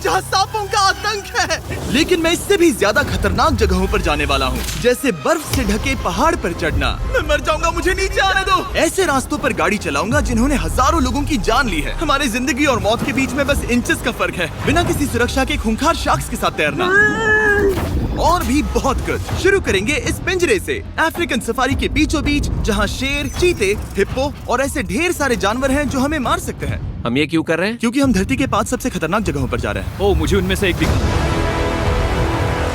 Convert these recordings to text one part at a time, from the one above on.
जहाँ सांपों का आतंक है। लेकिन मैं इससे भी ज्यादा खतरनाक जगहों पर जाने वाला हूँ, जैसे बर्फ से ढके पहाड़ पर चढ़ना। मैं मर जाऊंगा, मुझे नीचे आने दो। ऐसे रास्तों पर गाड़ी चलाऊंगा जिन्होंने हजारों लोगों की जान ली है। हमारी जिंदगी और मौत के बीच में बस इंचेस का फर्क है। बिना किसी सुरक्षा के खूंखार शार्क्स के साथ तैरना और भी बहुत कुछ। शुरू करेंगे इस पिंजरे से, अफ्रीकन सफारी के बीचों बीच, जहाँ शेर, चीते, हिप्पो और ऐसे ढेर सारे जानवर हैं जो हमें मार सकते हैं। हम ये क्यों कर रहे हैं? क्योंकि हम धरती के 5 सबसे खतरनाक जगहों पर जा रहे हैं। ओह, मुझे उनमें से एक दिखा।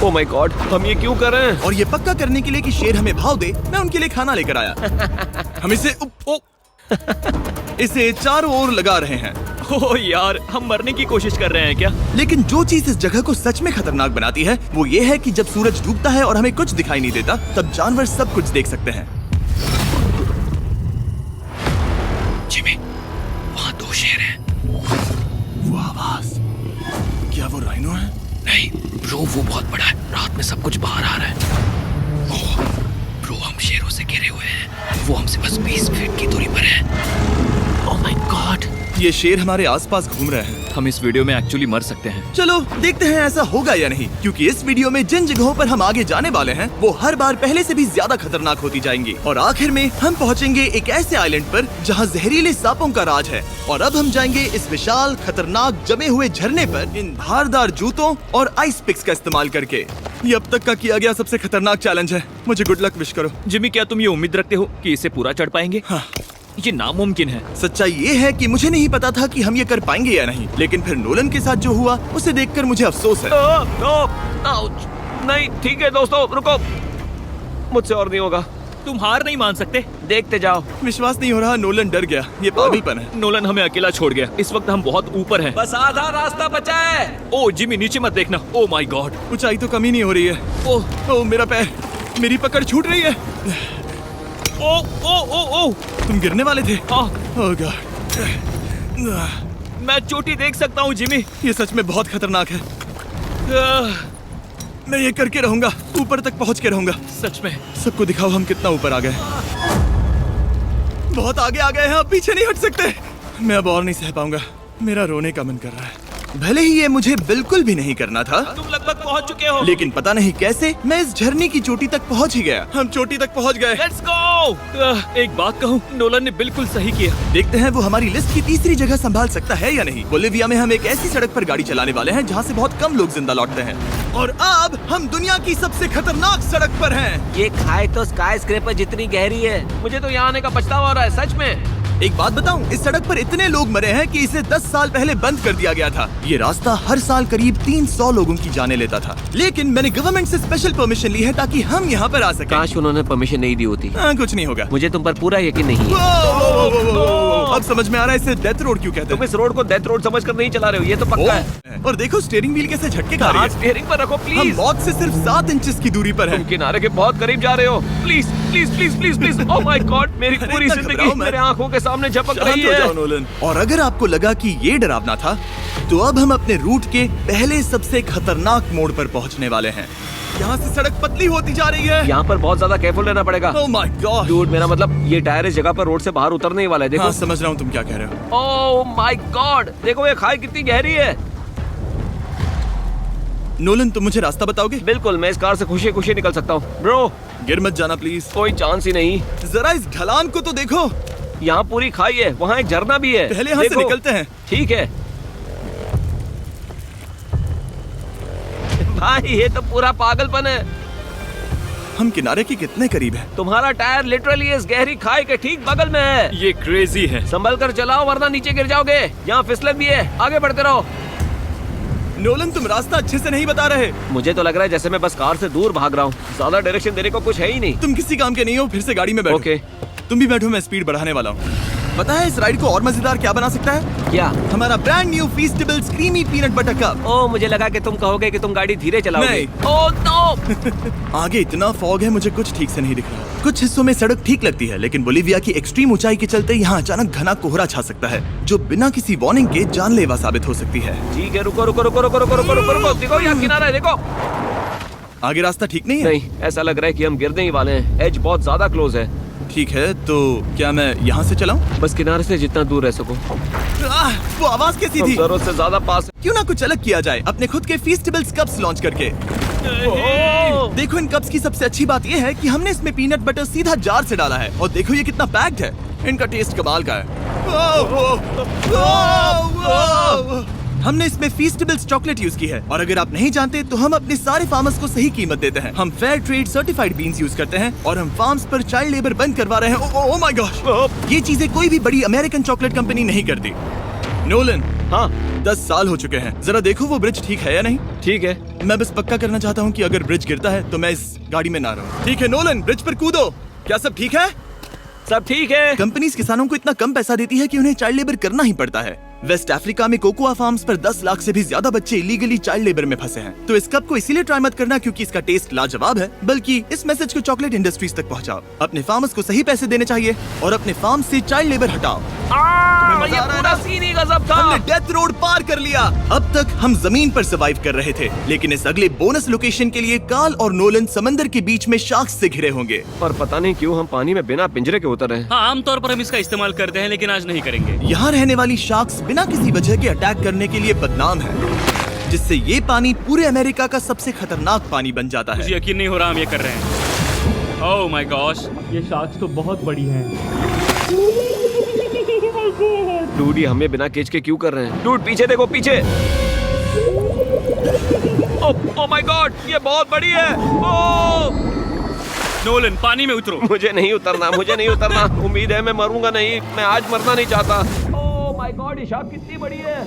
ओह माय गॉड, हम ये क्यों कर रहे हैं? और ये पक्का करने के लिए कि शेर हमें भाव दे, मैं उनके लिए खाना लेकर आया। हम इसे चारों ओर लगा रहे हैं। ओह यार, हम मरने की कोशिश कर रहे हैं क्या? लेकिन जो चीज इस जगह को सच में खतरनाक बनाती है वो ये है कि जब सूरज डूबता है और हमें कुछ दिखाई नहीं देता, तब जानवर सब कुछ देख सकते हैं। जिमी, वहाँ 2 शेर हैं। वो आवाज, क्या वो राइनो है? नहीं ब्रो, वो बहुत बड़ा है। रात में सब कुछ बाहर आ रहा है। ओह ब्रो, हम शेरों से घिरे हुए हैं। वो हमसे बस 20 फीट की दूरी पर है। ओह माय गॉड, ये शेर हमारे आसपास घूम रहे हैं। हम इस वीडियो में एक्चुअली मर सकते हैं। चलो देखते हैं ऐसा होगा या नहीं, क्योंकि इस वीडियो में जिन जगहों पर हम आगे जाने वाले हैं वो हर बार पहले से भी ज्यादा खतरनाक होती जाएंगी। और आखिर में हम पहुंचेंगे एक ऐसे आइलैंड पर जहां जहरीले सांपों का राज है। और अब हम जाएंगे इस विशाल, खतरनाक, जमे हुए झरने पर इन धारदार जूतों और आइस पिक्स का इस्तेमाल करके। ये अब तक का किया गया सबसे खतरनाक चैलेंज है। मुझे गुड लक विश करो। जिमी, क्या तुम ये उम्मीद रखते हो कि इसे पूरा चढ़ पाएंगे? हाँ। ये नामुमकिन है। सच्चाई ये है कि मुझे नहीं पता था कि हम ये कर पाएंगे या नहीं, लेकिन फिर नोलन के साथ जो हुआ उसे देखकर मुझे अफसोस है। नहीं ठीक है दोस्तों, रुको, मुझसे और नहीं होगा। तुम हार नहीं मान सकते। देखते जाओ। विश्वास नहीं हो रहा, नोलन डर गया। ये पागलपन है। नोलन हमें अकेला छोड़ गया। इस वक्त हम बहुत ऊपर हैं। बस आधा रास्ता बचा है। ओह जिमी, नीचे मत देखना। ओह माय गॉड, ऊंचाई तो कमी नहीं हो रही है। ओह मेरा पैर, मेरी पकड़ छूट रही है। ओह ओह ओह ओह, तुम गिरने वाले थे। ओह गॉड, मैं चोटी देख सकता हूँ जिमी। ये सच में बहुत खतरनाक है। मैं ये करके रहूंगा, ऊपर तक पहुंच के रहूंगा। सच में। सबको दिखाओ हम कितना ऊपर आ गए। बहुत आगे आ गए हैं, अब पीछे नहीं हट सकते। मैं अब और नहीं सह पाऊंगा, मेरा रोने का मन कर रहा है। भले ही ये मुझे बिल्कुल भी नहीं करना था, तुम लगभग पहुंच चुके हो। लेकिन पता नहीं कैसे मैं इस झरने की चोटी तक पहुंच ही गया। हम चोटी तक पहुंच गए। Let's go. एक बात कहूँ, नोलन ने बिल्कुल सही किया। देखते हैं वो हमारी लिस्ट की तीसरी जगह संभाल सकता है या नहीं। बोलिविया में हम एक ऐसी सड़क पर गाड़ी चलाने वाले हैं जहाँ से बहुत कम लोग जिंदा लौटते हैं। और अब हम दुनिया की सबसे खतरनाक सड़क पर हैं। ये खाई तो स्काई स्क्रैपर जितनी गहरी है। मुझे तो यहाँ आने का पछतावा हो रहा है, सच में। एक बात बताऊं, इस सड़क पर इतने लोग मरे हैं कि इसे 10 साल पहले बंद कर दिया गया था। ये रास्ता हर साल करीब 300 लोगों की जाने लेता था, लेकिन मैंने गवर्नमेंट से स्पेशल परमिशन ली है ताकि हम यहाँ पर आ सकें। काश उन्होंने परमिशन नहीं दी होती। कुछ नहीं होगा। मुझे तुम पर पूरा यकीन नहीं है। अब समझ में आ रहा है इसे डेथ रोड क्यों कहते तुम इस रोड को डेथ रोड समझकर नहीं चला रहे हो, ये तो पक्का है। और देखो स्टीयरिंग व्हील कैसे झटके खा रही है। स्टीयरिंग पर रखो हम प्लीज। मौत से सिर्फ 7 इंचेस की दूरी पर तुम हैं। किनारे के बहुत करीब जा रहे हो। Please please please please please. Oh my God, मेरी पूरी इतना जिंदगी घबराओ मत। मेरे आंखों के सामने झपक शांत रही हो जाओ है। नोलन। और अगर आपको लगा कि ये डरावना था, तो अब हम अपने रूट के पहले सबसे खतरनाक मोड़ पर पहुंचने वाले हैं। यहाँ से सड़क पतली होती जा रही है। यहाँ पर बहुत ज्यादा केयरफुल रहना पड़ेगा। Oh my God. डूड, मेरा मतलब ये टायर इस जगह पर रोड से बाहर उतरने ही वाला है। देखो। हाँ, समझ रहा हूँ तुम क्या कह रहे हो। ओह माय गॉड, देखो ये खाई कितनी गहरी है। नोलन, तुम मुझे रास्ता बताओगे? बिल्कुल, मैं इस कार से खुशी खुशी निकल सकता हूँ। ब्रो, गिर मत जाना प्लीज। कोई चांस ही नहीं। जरा इस ढलान को तो देखो। यहाँ पूरी खाई है, वहाँ एक झरना भी है। पहले यहाँ से देखो। निकलते हैं। ठीक है भाई, ये तो पूरा पागलपन है। हम किनारे के कितने करीब हैं? तुम्हारा टायर लिटरली इस गहरी खाई के ठीक बगल में है। ये क्रेजी है। संभल कर चलाओ वरना नीचे गिर जाओगे। यहाँ फिसलन भी है, आगे बढ़ते रहो। नोलन, तुम रास्ता अच्छे से नहीं बता रहे। मुझे तो लग रहा है जैसे मैं बस कार से दूर भाग रहा हूँ। ज्यादा डायरेक्शन देने को कुछ है ही नहीं। तुम किसी काम के नहीं हो, फिर से गाड़ी में बैठो। ओके। तुम भी बैठो, मैं स्पीड बढ़ाने वाला हूँ। पता है इस राइड को और मजेदार क्या बना सकता है? क्या? हमारा brand new Feastables creamy peanut butter cup. Oh, मुझे लगा कि तुम कहोगे कि तुम गाड़ी धीरे चलाओगे। नहीं। Oh no. आगे इतना फॉग है, मुझे कुछ ठीक से नहीं दिख रहा। कुछ हिस्सों में सड़क ठीक लगती है, लेकिन बोलिविया की एक्सट्रीम ऊंचाई के चलते यहाँ अचानक घना कोहरा छा सकता है, जो बिना किसी वार्निंग के जानलेवा साबित हो सकती है। ठीक है, रुको रुको रुको रुको रुको रुको रुको रुको। देखो यहाँ किनारा है, देखो। आगे रास्ता ठीक नहीं है। नहीं, ऐसा लग रहा है कि हम गिरने ही वाले हैं। एज बहुत ज्यादा क्लोज है। ठीक है, तो क्या मैं यहाँ से चलाऊं? बस किनारे से जितना दूर रह सको। वो आवाज कैसी हम थी? जरूरत से ज्यादा पास हैं। क्यों ना कुछ अलग किया जाए अपने खुद के फीस्टेबल्स कप्स लॉन्च करके। देखो इन कप्स की सबसे अच्छी बात ये है कि हमने इसमें पीनट बटर सीधा जार से डाला है और देखो ये कितना पैक्ड है। इनका टेस्ट कमाल का है। हमने इसमें फीस्टेबल्स चॉकलेट यूज की है और अगर आप नहीं जानते तो हम अपने सारे फार्मर्स को सही कीमत देते हैं। हम fair trade certified beans use करते हैं और हम फार्म्स पर चाइल्ड लेबर बंद करवा रहे हैं। ओह माय गॉश, ये चीजें कोई भी बड़ी अमेरिकन चॉकलेट कंपनी नहीं करती। नोलन, हाँ 10 साल हो चुके हैं, जरा देखो वो ब्रिज ठीक है या नहीं। ठीक है। मैं बस पक्का करना चाहता हूँ कि अगर ब्रिज गिरता है तो मैं इस गाड़ी में ना रहूं। ठीक है नोलन, ब्रिज पर कूदो। क्या सब ठीक है? सब ठीक है। कंपनीज किसानों को इतना कम पैसा देती है कि उन्हें चाइल्ड लेबर करना ही पड़ता है। वेस्ट अफ्रीका में कोकोआ फार्म्स पर 10 लाख से भी ज्यादा बच्चे इलीगली चाइल्ड लेबर में फंसे हैं। तो इस कप को इसीलिए ट्राई मत करना क्योंकि इसका टेस्ट लाजवाब है, बल्कि इस मैसेज को चॉकलेट इंडस्ट्रीज तक पहुंचाओ। अपने फार्मर्स को सही पैसे देने चाहिए और अपने फार्म से चाइल्ड लेबर हटाओ। ये पूरा सीन ही गजब था। हमने डेथ रोड पार कर लिया। अब तक हम जमीन पर सर्वाइव कर रहे थे, लेकिन इस अगले बोनस लोकेशन के लिए कार्ल और नोलन समंदर के बीच में शार्क्स से घिरे होंगे। और पता नहीं क्यों हम पानी में बिना पिंजरे के उतर रहे हैं। हाँ, आमतौर पर हम इसका इस्तेमाल करते हैं लेकिन आज नहीं करेंगे। यहाँ रहने वाली शार्क्स बिना किसी वजह के अटैक करने के लिए बदनाम है, जिससे ये पानी पूरे अमेरिका का सबसे खतरनाक पानी बन जाता मुझे है। यकीन नहीं हो रहा हम ये कर रहे हैं। ओह माय गॉश, ये शार्क्स तो बहुत बड़ी हैं। डूड, ये हमें बिना केज के क्यों कर रहे हैं? डूड पीछे देखो, पीछे। ओह माय गॉड, ये बहुत बड़ी है। ओह नोलन, पानी में उतरो। मुझे नहीं उतरना, मुझे नहीं उतरना। उम्मीद है मैं मरूंगा नहीं। मैं आज मरना नहीं चाहता। ओह माय गॉड, ये शार्क कितनी बड़ी है।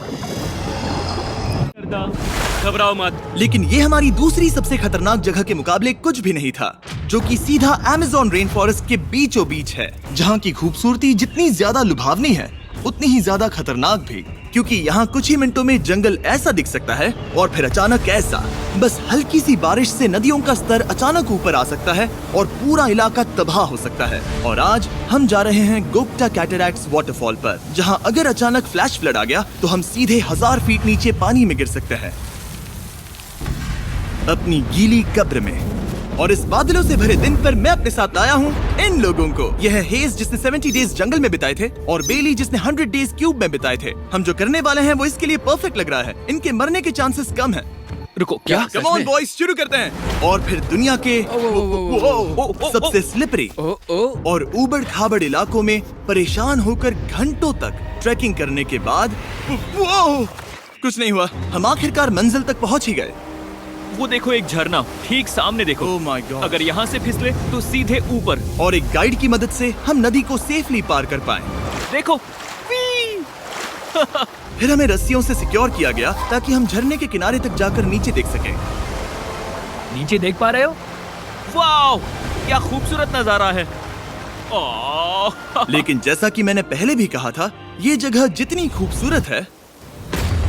घबराओ मत। लेकिन ये हमारी दूसरी सबसे खतरनाक जगह के मुकाबले कुछ भी नहीं था, जो कि सीधा अमेज़न रेन फॉरेस्ट के बीचों बीच है, जहाँ की खूबसूरती जितनी ज्यादा लुभावनी है उतनी ही ज्यादा खतरनाक भी, क्योंकि यहाँ कुछ ही मिनटों में जंगल ऐसा दिख सकता है और फिर अचानक ऐसा। बस हल्की सी बारिश से नदियों का स्तर अचानक ऊपर आ सकता है और पूरा इलाका तबाह हो सकता है। और आज हम जा रहे हैं गोक्टा कैटरैक्ट्स वाटरफॉल पर, जहाँ अगर अचानक फ्लैश फ्लड आ गया तो हम सीधे 1000 फीट नीचे पानी में गिर सकते हैं, अपनी गीली कब्र में। और इस बादलों से भरे दिन पर मैं अपने साथ लाया हूँ इन लोगों को। यह है हेज जिसने 70 डेज जंगल में बिताए थे और बेली जिसने 100 डेज क्यूब में बिताए थे। हम जो करने वाले हैं वो इसके लिए परफेक्ट लग रहा है। इनके मरने के चांसेस कम हैं। रुको, क्या? कम ऑन बॉयज, शुरू करते हैं। और फिर दुनिया के सबसे स्लिपरी और ऊबड़ खाबड़ इलाकों में परेशान होकर घंटों तक ट्रैकिंग करने के बाद कुछ नहीं हुआ, हम आखिरकार मंजिल तक पहुंच ही गए। वो देखो, एक झरना ठीक सामने देखो। ओह माय गॉड, अगर यहाँ से फिसले तो सीधे ऊपर। और एक गाइड की मदद से हम नदी को सेफली पार कर पाए। देखो। फिर हमें रस्सियों से सिक्योर किया गया ताकि हम झरने के किनारे तक जाकर नीचे देख सकें। नीचे देख पा रहे हो? वाओ, क्या खूबसूरत नजारा है। ओह। लेकिन जैसा कि मैंने पहले भी कहा था, ये जगह जितनी खूबसूरत है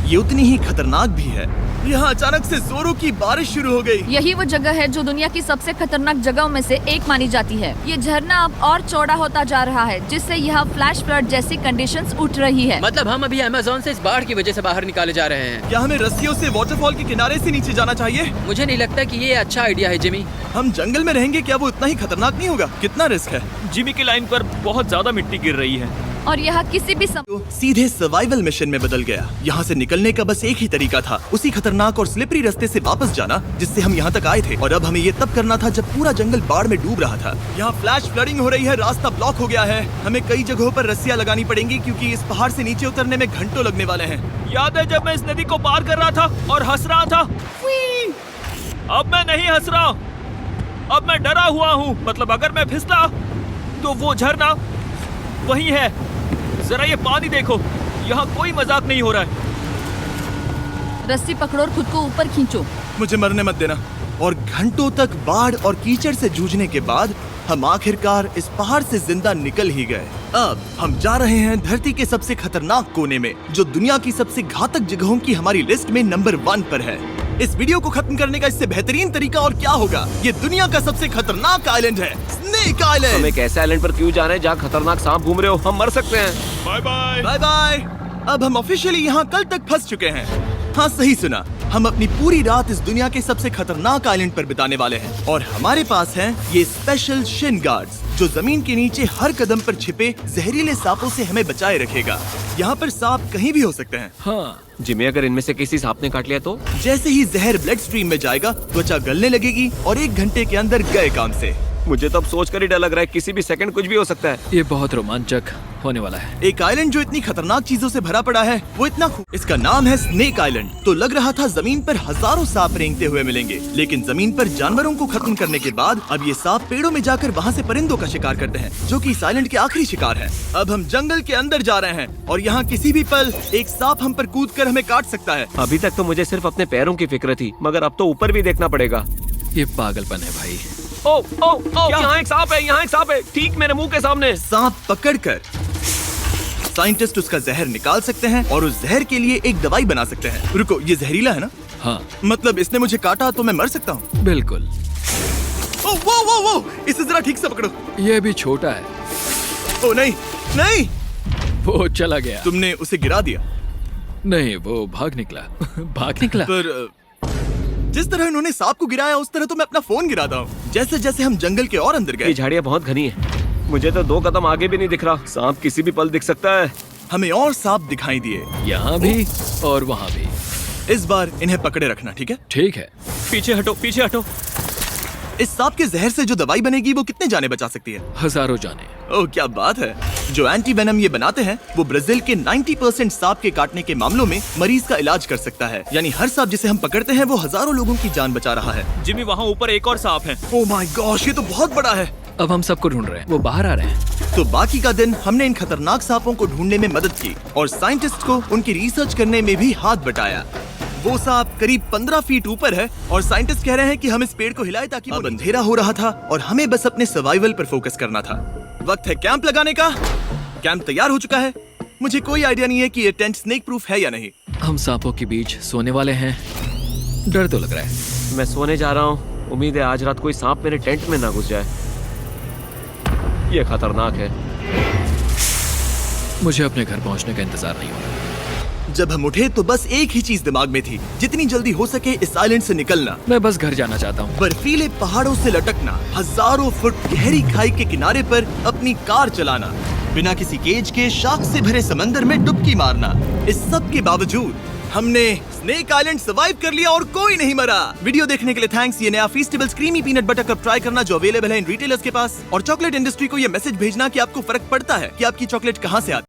ये उतनी ही खतरनाक भी है। यहाँ अचानक से जोरों की बारिश शुरू हो गई। यही वो जगह है जो दुनिया की सबसे खतरनाक जगहों में से एक मानी जाती है। ये झरना अब और चौड़ा होता जा रहा है, जिससे यहाँ फ्लैश फ्लड जैसी कंडीशंस उठ रही है। मतलब हम अभी अमेज़न से इस बाढ़ की वजह से बाहर निकाले जा रहे हैं। क्या हमें रस्सियों से वाटरफॉल के किनारे से नीचे जाना चाहिए? मुझे नहीं लगता कि ये अच्छा आइडिया है जिमी। हम जंगल में रहेंगे, क्या वो उतना ही खतरनाक नहीं होगा? कितना रिस्क है। जिमी की लाइन पर बहुत ज्यादा मिट्टी गिर रही है और यहाँ किसी भी तो सीधे सर्वाइवल मिशन में बदल गया। यहाँ से निकलने का बस एक ही तरीका था, उसी खतरनाक और स्लिपरी रास्ते से वापस जाना जिससे हम यहाँ तक आए थे। और अब हमें ये तब करना था जब पूरा जंगल बाढ़ में डूब रहा था। यहाँ फ्लैश फ्लडिंग हो रही है, रास्ता ब्लॉक हो गया है। हमें कई जगहों पर रस्सियाँ लगानी पड़ेंगी क्योंकि इस पहाड़ से नीचे उतरने में घंटों लगने वाले हैं। याद है जब मैं इस नदी को पार कर रहा था और हंस रहा था? अब मैं नहीं हंस रहा, अब मैं डरा हुआ हूँ। मतलब अगर मैं फिसला तो वो झरना वही है। जरा ये पानी देखो, यहाँ कोई मजाक नहीं हो रहा है। रस्सी पकड़ो और खुद को ऊपर खींचो। मुझे मरने मत देना। और घंटों तक बाढ़ और कीचड़ से जूझने के बाद हम आखिरकार इस पहाड़ से जिंदा निकल ही गए। अब हम जा रहे हैं धरती के सबसे खतरनाक कोने में, जो दुनिया की सबसे घातक जगहों की हमारी लिस्ट में नंबर 1 पर है। इस वीडियो को खत्म करने का इससे बेहतरीन तरीका और क्या होगा? ये दुनिया का सबसे खतरनाक आइलैंड है, स्नेक हम आइलैंड। एक ऐसे आइलैंड पर क्यों जा रहे हैं जहाँ खतरनाक सांप घूम रहे हो? हम मर सकते हैं। Bye bye. Bye bye. अब हम ऑफिशियली यहाँ कल तक फंस चुके हैं। हाँ सही सुना, हम अपनी पूरी रात इस दुनिया के सबसे खतरनाक आइलैंड पर बिताने वाले हैं और हमारे पास हैं ये स्पेशल शिन गार्ड्स जो जमीन के नीचे हर कदम पर छिपे जहरीले सांपों से हमें बचाए रखेगा। यहाँ पर सांप कहीं भी हो सकते हैं। हाँ जिमी, अगर इनमें से किसी सांप ने काट लिया तो? जैसे ही जहर ब्लड स्ट्रीम में जाएगा त्वचा गलने लगेगी और 1 घंटे के अंदर गए काम से। मुझे तो अब सोच कर ही डर लग रहा है, किसी भी सेकंड कुछ भी हो सकता है। ये बहुत रोमांचक होने वाला है। एक आइलैंड जो इतनी खतरनाक चीजों से भरा पड़ा है वो इतना इसका नाम है स्नेक आइलैंड। तो लग रहा था जमीन पर हजारों सांप रेंगते हुए मिलेंगे, लेकिन जमीन पर जानवरों को खत्म करने के बाद अब ये सांप पेड़ों में जाकर वहाँ से परिंदों का शिकार करते हैं, जो कि इस आइलैंड के आखिरी शिकार है। अब हम जंगल के अंदर जा रहे हैं और यहाँ किसी भी पल एक सांप हम पर कूद कर हमें काट सकता है। अभी तक तो मुझे सिर्फ अपने पैरों की फिक्र थी, मगर अब तो ऊपर भी देखना पड़ेगा। ये पागलपन है भाई। ओ ओ ओ, यहाँ एक सांप है, यहाँ एक सांप है, ठीक मेरे मुंह के सामने। सांप पकड़कर साइंटिस्ट उसका जहर निकाल सकते हैं और उस जहर के लिए एक दवाई बना सकते हैं। रुको, ये जहरीला है ना? हाँ मतलब इसने मुझे काटा तो मैं मर सकता हूँ? बिल्कुल। ओ वो इसे जरा ठीक से पकड़ो। ये भी छोटा है। ओ नहीं नहीं, वो चला गया। तुमने उसे गिरा दिया। नहीं, वो भाग निकला। भाग निकला। पर जिस तरह इन्होंने सांप को गिराया उस तरह तो मैं अपना फोन गिराता हूँ। जैसे जैसे हम जंगल के और अंदर ये गए, झाड़ियाँ बहुत घनी है, मुझे तो 2 कदम आगे भी नहीं दिख रहा। सांप किसी भी पल दिख सकता है। हमें और सांप दिखाई दिए। यहाँ भी और वहाँ भी। इस बार इन्हें पकड़े रखना, ठीक है? ठीक है। पीछे हटो, पीछे हटो। इस सांप के जहर से जो दवाई बनेगी वो कितने जाने बचा सकती है? हजारों जाने। ओह क्या बात है। जो एंटी वेनम ये बनाते हैं वो ब्राजील के 90% सांप के काटने के मामलों में मरीज का इलाज कर सकता है। यानी हर सांप जिसे हम पकड़ते हैं वो हजारों लोगों की जान बचा रहा है। जिमी, वहाँ ऊपर एक और सांप है। ओह माय गॉश, ये तो बहुत बड़ा है। अब हम सबको ढूंढ रहे हैं, वो बाहर आ रहे हैं। तो बाकी का दिन हमने इन खतरनाक सांपों को ढूंढने में मदद की और साइंटिस्ट को उनकी रिसर्च करने में भी हाथ बटाया। वो सांप करीब 15 फीट ऊपर है और साइंटिस्ट कह रहे हैं कि हम इस पेड़ को हिलाएं ताकि अब अंधेरा हो रहा था और हमें बस अपने सर्वाइवल पर फोकस करना था। वक्त है कैंप लगाने का। कैंप तैयार हो चुका है। मुझे कोई आइडिया नहीं है कि ये टेंट स्नेक प्रूफ है या नहीं। हम सांपों के बीच सोने वाले हैं। डर तो लग रहा है। मैं सोने जा रहा हूँ, उम्मीद है आज रात कोई सांप मेरे टेंट में ना घुस जाए। ये खतरनाक है। मुझे अपने घर पहुंचने का इंतजार नहीं हो रहा। जब हम उठे तो बस एक ही चीज दिमाग में थी, जितनी जल्दी हो सके इस आइलैंड से निकलना। मैं बस घर जाना चाहता हूँ। बर्फीले पहाड़ों से लटकना, हजारों फुट गहरी खाई के किनारे पर अपनी कार चलाना, बिना किसी केज के शार्क से भरे समंदर में डुबकी मारना। इस सब के बावजूद हमने स्नेक आइलैंड सर्वाइव कर लिया और कोई नहीं मरा। वीडियो देखने के लिए थैंक्स। ये नया Feastables creamy peanut butter cup try करना जो अवेलेबल है इन रिटेलर्स के पास। और चॉकलेट इंडस्ट्री को ये मैसेज भेजना कि आपको फर्क पड़ता है कि आपकी चॉकलेट कहाँ से आती है।